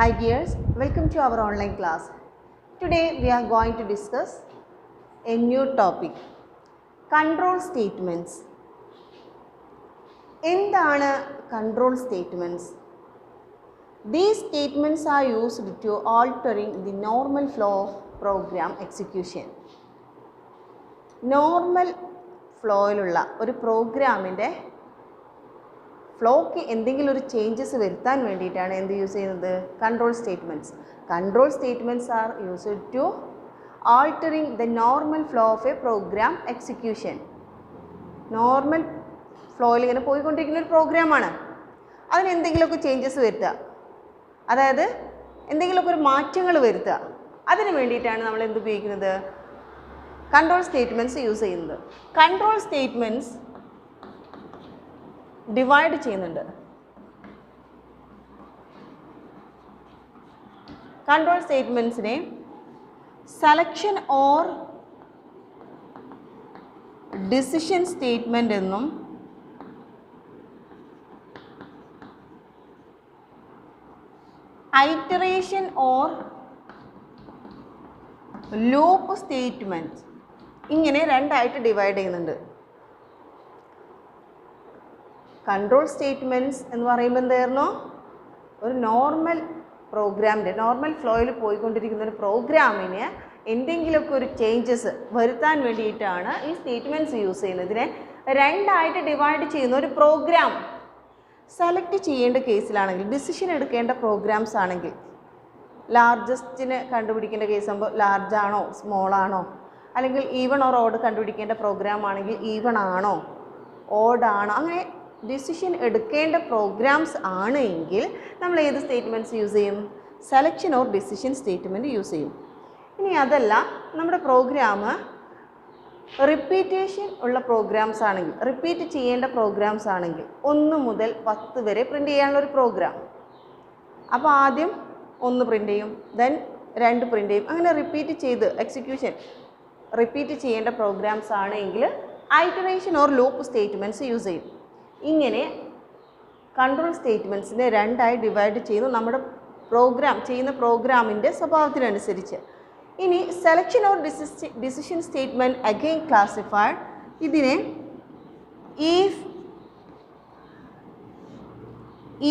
Hi dears, welcome to our online class. Today we are going to discuss a new topic, control statements. എന്താണ് control statements? These statements are used to altering the normal flow of program execution. Normal flowയിലുള്ള ഒരു പ്രോഗ്രാമിൻ്റെ flock എന്തെങ്കിലും ഒരു changes വരുത്താൻ വേണ്ടിയിട്ടാണ് എന്ത് use ചെയ്യുന്നത്? Control statements. Control statements are used to altering the normal flow of a program execution. Normal ഫ്ലോയിൽ ഇങ്ങനെ പോയിക്കൊണ്ടിരിക്കുന്ന ഒരു പ്രോഗ്രാമാണ്, അതിന് എന്തെങ്കിലുമൊക്കെ ചേഞ്ചസ് വരുത്തുക, അതായത് എന്തെങ്കിലുമൊക്കെ ഒരു മാറ്റങ്ങൾ വരുത്തുക. അതിന് വേണ്ടിയിട്ടാണ് നമ്മൾ എന്ത് ഉപയോഗിക്കുന്നത്? കൺട്രോൾ സ്റ്റേറ്റ്മെൻറ്റ്സ് യൂസ് ചെയ്യുന്നത്. കൺട്രോൾ സ്റ്റേറ്റ്മെൻറ്റ്സ് ഡിവൈഡ് ചെയ്യുന്നുണ്ട്. കൺട്രോൾ സ്റ്റേറ്റ്മെൻറ്റ്സിനെ സെലക്ഷൻ ഓർ ഡിസിഷൻ സ്റ്റേറ്റ്മെൻറ്റ് എന്നും ഐറ്ററേഷൻ ഓർ ലൂപ്പ് സ്റ്റേറ്റ്മെൻറ്റ്, ഇങ്ങനെ രണ്ടായിട്ട് ഡിവൈഡ് ചെയ്യുന്നുണ്ട്. കൺട്രോൾ സ്റ്റേറ്റ്മെൻറ്റ്സ് എന്ന് പറയുമ്പോൾ എന്തായിരുന്നു? ഒരു നോർമൽ പ്രോഗ്രാമിൻ്റെ നോർമൽ ഫ്ലോയിൽ പോയിക്കൊണ്ടിരിക്കുന്ന ഒരു പ്രോഗ്രാമിന് എന്തെങ്കിലുമൊക്കെ ഒരു ചേഞ്ചസ് വരുത്താൻ വേണ്ടിയിട്ടാണ് ഈ സ്റ്റേറ്റ്മെൻറ്റ്സ് യൂസ് ചെയ്യുന്നത്. ഇതിനെ രണ്ടായിട്ട് ഡിവൈഡ് ചെയ്യുന്ന ഒരു പ്രോഗ്രാം സെലക്ട് ചെയ്യേണ്ട കേസിലാണെങ്കിൽ, ഡിസിഷൻ എടുക്കേണ്ട പ്രോഗ്രാംസ് ആണെങ്കിൽ, ലാർജസ്റ്റിന് കണ്ടുപിടിക്കേണ്ട കേസ് ആകുമ്പോൾ ലാർജ് ആണോ സ്മോൾ ആണോ, അല്ലെങ്കിൽ ഈവൺ ഓർ ഓഡ് കണ്ടുപിടിക്കേണ്ട പ്രോഗ്രാം ആണെങ്കിൽ ഈവൺ ആണോ ഓഡ് ആണോ, അങ്ങനെ ഡിസിഷൻ എടുക്കേണ്ട പ്രോഗ്രാംസ് ആണ് എങ്കിൽ നമ്മൾ ഏത് സ്റ്റേറ്റ്മെൻറ്റ്സ് യൂസ് ചെയ്യും? Selection or decision statement use ചെയ്യും. ഇനി അതല്ല, നമ്മുടെ പ്രോഗ്രാം റിപ്പീറ്റേഷൻ ഉള്ള പ്രോഗ്രാംസ് ആണെങ്കിൽ, റിപ്പീറ്റ് ചെയ്യേണ്ട പ്രോഗ്രാംസ് ആണെങ്കിൽ 1 മുതൽ 10 വരെ പ്രിൻ്റ് ചെയ്യാനുള്ളൊരു പ്രോഗ്രാം, അപ്പോൾ ആദ്യം 1 പ്രിൻ്റ് ചെയ്യും, ദെൻ 2 പ്രിൻ്റ് ചെയ്യും, അങ്ങനെ റിപ്പീറ്റ് ചെയ്ത് എക്സിക്യൂഷൻ റിപ്പീറ്റ് ചെയ്യേണ്ട പ്രോഗ്രാംസ് ആണെങ്കിൽ iteration or loop statements use ചെയ്യും. ഇങ്ങനെ കൺട്രോൾ സ്റ്റേറ്റ്മെൻറ്റ്സിനെ രണ്ടായി ഡിവൈഡ് ചെയ്യുന്നു നമ്മുടെ പ്രോഗ്രാം ചെയ്യുന്ന പ്രോഗ്രാമിൻ്റെ സ്വഭാവത്തിനനുസരിച്ച്. ഇനി selection or decision statement again classified. ഇതിനെ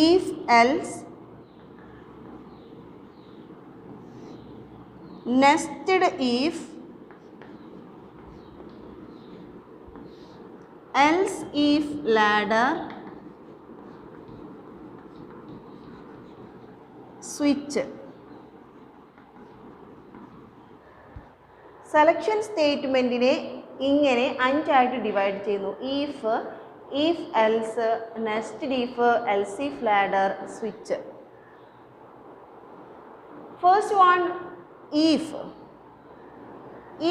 if else, nested if, else if ladder, switch. Selection സ്റ്റേറ്റ്മെൻറ്റിനെ ഇങ്ങനെ 5 ആയിട്ട് ഡിവൈഡ് ചെയ്യുന്നു. If else, nested if, else if ladder, switch. First one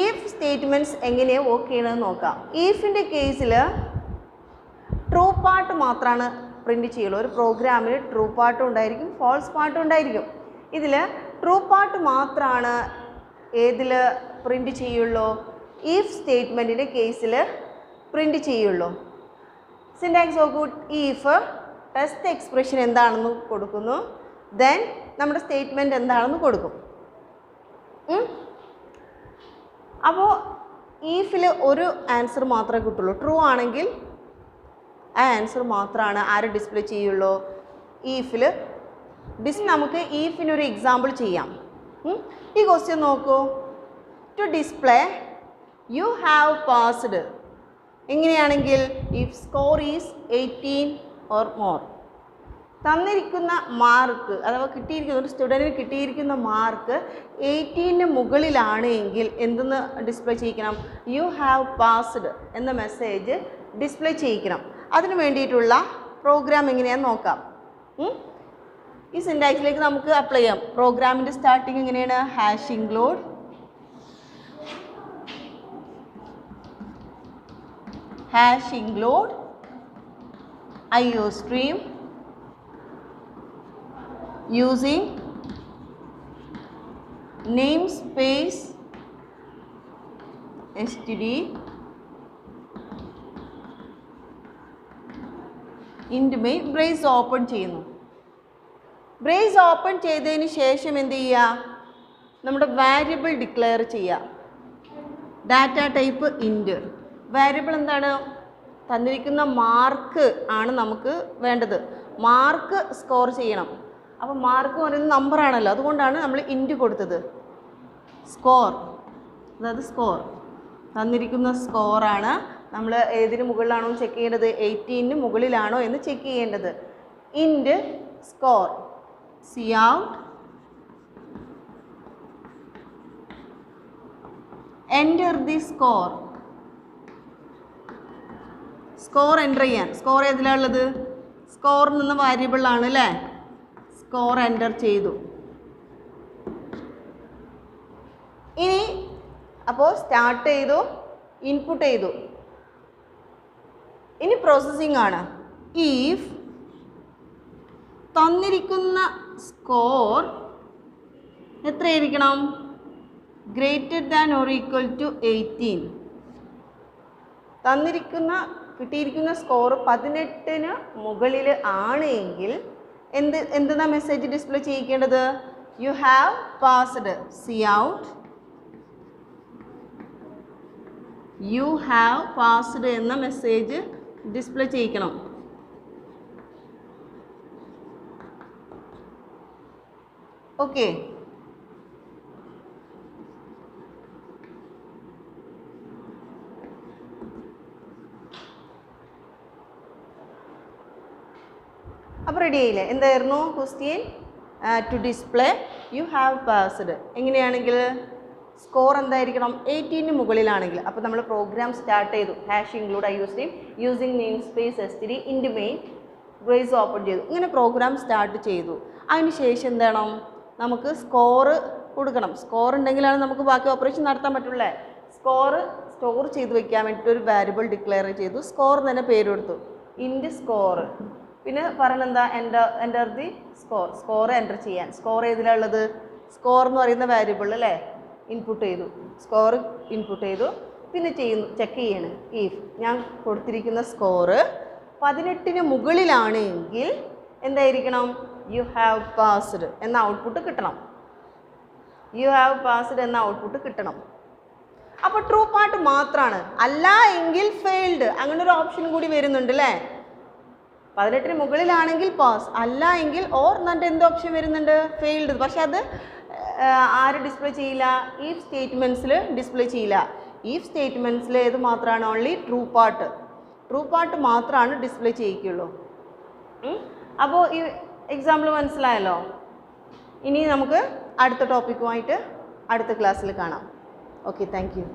if statements എങ്ങനെയാണ് വർക്ക് ചെയ്യണമെന്ന് നോക്കാം. ഈഫിൻ്റെ കേസിൽ ട്രൂ പാർട്ട് മാത്രമാണ് പ്രിൻ്റ് ചെയ്യുള്ളൂ. ഒരു പ്രോഗ്രാമിൽ ട്രൂ പാർട്ടും ഉണ്ടായിരിക്കും, ഫോൾസ് പാർട്ടും ഉണ്ടായിരിക്കും. ഇതിൽ ട്രൂ പാർട്ട് മാത്രമാണ് ഏതിൽ പ്രിൻ്റ് ചെയ്യുള്ളൂ? ഈഫ് സ്റ്റേറ്റ്മെൻറ്റിൻ്റെ കേസിൽ പ്രിൻ്റ് ചെയ്യുള്ളൂ. സിൻടാക്സ് നോക്കൂ. ഈഫ് ടെസ്റ്റ് എക്സ്പ്രഷൻ എന്താണെന്ന് കൊടുക്കുന്നു, ദെൻ നമ്മുടെ സ്റ്റേറ്റ്മെൻറ്റ് എന്താണെന്ന് കൊടുക്കും. അപ്പോൾ ഈഫിൽ ഒരു ആൻസർ മാത്രമേ കിട്ടുള്ളൂ. ട്രൂ ആണെങ്കിൽ ആ ആൻസർ മാത്രമാണ് ആര് ഡിസ്പ്ലേ ചെയ്യുള്ളൂ? ഈഫിൽ. നമുക്ക് ഈഫിനൊരു എക്സാമ്പിൾ ചെയ്യാം. ഈ ക്വസ്റ്റ്യൻ നോക്കൂ. To display you have passed എങ്ങനെയാണെങ്കിൽ if score is 18 or more, തന്നിരിക്കുന്ന മാർക്ക് അഥവാ കിട്ടിയിരിക്കുന്ന ഒരു സ്റ്റുഡൻറ്റിന് കിട്ടിയിരിക്കുന്ന മാർക്ക് 18 മുകളിലാണ് എങ്കിൽ എന്തെന്ന് ഡിസ്പ്ലേ ചെയ്യിക്കണം? യു ഹാവ് പാസ്ഡ് എന്ന മെസ്സേജ് ഡിസ്പ്ലേ ചെയ്യിക്കണം. അതിന് വേണ്ടിയിട്ടുള്ള പ്രോഗ്രാം എങ്ങനെയാണെന്ന് നോക്കാം. ഈ സിൻടാക്സിലേക്ക് നമുക്ക് അപ്ലൈ ചെയ്യാം. പ്രോഗ്രാമിൻ്റെ സ്റ്റാർട്ടിങ് എങ്ങനെയാണ്? Hash include IOStream using namespace std int main brace open ചെയ്യുന്നു. ബ്രേസ് ഓപ്പൺ ചെയ്തതിന് ശേഷം എന്ത് ചെയ്യുക? നമ്മുടെ വാരിയബിൾ ഡിക്ലെയർ ചെയ്യുക. Data type int. വാരിയബിൾ എന്താണ്? തന്നിരിക്കുന്ന മാർക്ക് ആണ് നമുക്ക് വേണ്ടത്. മാർക്ക് സ്കോർ ചെയ്യണം. അപ്പോൾ മാർക്ക് പറയുന്നത് നമ്പറാണല്ലോ, അതുകൊണ്ടാണ് നമ്മൾ ഇൻറ്റ് കൊടുത്തത്. സ്കോർ, അതായത് സ്കോർ തന്നിരിക്കുന്ന സ്കോറാണ് നമ്മൾ ഏതിന് മുകളിലാണോ ചെക്ക് ചെയ്യേണ്ടത്? 18ന് മുകളിലാണോ എന്ന് ചെക്ക് ചെയ്യേണ്ടത്. Int score cout enter the score. Score enter ചെയ്യാൻ, സ്കോർ ഏതിലാണ് ഉള്ളത്? സ്കോറിൽ നിന്ന് വാരിയബിളാണ് അല്ലേ? സ്കോർ എൻ്റർ ചെയ്തു. ഇനി അപ്പോൾ സ്റ്റാർട്ട് ചെയ്തു, ഇൻപുട്ട് ചെയ്തു. ഇനി പ്രോസസ്സിംഗ് ആണ്. ഇഫ് തന്നിരിക്കുന്ന സ്കോർ എത്രയായിരിക്കണം? Greater than or equal to 18. കിട്ടിയിരിക്കുന്ന സ്കോർ 18ന് മുകളിൽ ആണെങ്കിൽ എന്തെന്നാ മെസ്സേജ് ഡിസ്പ്ലേ ചെയ്യിക്കേണ്ടത്? You have passed. cout you have passed എന്ന മെസ്സേജ് ഡിസ്പ്ലേ ചെയ്യിക്കണം. ഓക്കെ. അപ്പോൾ റെഡി ആയില്ലേ? എന്തായിരുന്നു question? To display you have passed. എങ്ങനെയാണെങ്കിൽ സ്കോർ എന്തായിരിക്കണം? 18ന് മുകളിലാണെങ്കിൽ. അപ്പോൾ നമ്മൾ പ്രോഗ്രാം സ്റ്റാർട്ട് ചെയ്തു. Hash include IOStream using namespace std int main brace open ചെയ്തു. ഇങ്ങനെ പ്രോഗ്രാം സ്റ്റാർട്ട് ചെയ്തു. അതിന് ശേഷം എന്താണ്? നമുക്ക് സ്കോർ കൊടുക്കണം. സ്കോർ ഉണ്ടെങ്കിലാണ് നമുക്ക് ബാക്കി ഓപ്പറേഷൻ നടത്താൻ പറ്റുള്ളൂ. സ്കോർ സ്റ്റോർ ചെയ്ത് വെക്കാൻ വേണ്ടിയിട്ട് ഒരു വാരിയബിൾ ഡിക്ലെയർ ചെയ്തു. സ്കോർ തന്നെ പേര് കൊടുത്തു, ഇൻറ്റ് സ്കോർ. പിന്നെ പറയണെന്താ? Enter the score. Score enter ചെയ്യാൻ. സ്കോർ ഏതിലുള്ളത്? സ്കോർ എന്ന് പറയുന്ന വാരിയബിൾ അല്ലേ? ഇൻപുട്ട് ചെയ്തു. സ്കോർ ഇൻപുട്ട് ചെയ്തു. പിന്നെ ചെക്ക് ചെയ്യാണ്. ഇഫ് ഞാൻ കൊടുത്തിരിക്കുന്ന സ്കോറ് 18ന് മുകളിലാണെങ്കിൽ എന്തായിരിക്കണം? യു ഹാവ് പാസ്ഡ് എന്ന ഔട്ട്പുട്ട് കിട്ടണം. യു ഹാവ് പാസ്ഡ് എന്ന ഔട്ട്പുട്ട് കിട്ടണം. അപ്പോൾ ട്രൂ പാർട്ട് മാത്രമാണ്. അല്ല എങ്കിൽ ഫെയിൽഡ്, അങ്ങനെ ഒരു ഓപ്ഷൻ കൂടി വരുന്നുണ്ട് അല്ലേ? 18ന് മുകളിലാണെങ്കിൽ പാസ്, അല്ല എങ്കിൽ ഓർ എന്നിട്ട് എന്ത് ഓപ്ഷൻ വരുന്നുണ്ട്? ഫെയിൽഡ്. പക്ഷെ അത് ആര് ഡിസ്പ്ലേ ചെയ്യില്ല? ഈഫ് സ്റ്റേറ്റ്മെൻറ്റ്സിൽ ഡിസ്പ്ലേ ചെയ്യില്ല. ഈഫ് സ്റ്റേറ്റ്മെൻറ്റ്സിൽ ഏത് മാത്രമാണ്? Only true part. True part മാത്രമാണ് ഡിസ്പ്ലേ ചെയ്യിക്കുള്ളൂ. അപ്പോൾ ഈ എക്സാമ്പിൾ മനസ്സിലായല്ലോ. ഇനി നമുക്ക് അടുത്ത ടോപ്പിക്കുമായിട്ട് അടുത്ത ക്ലാസ്സിൽ കാണാം. Okay, thank you.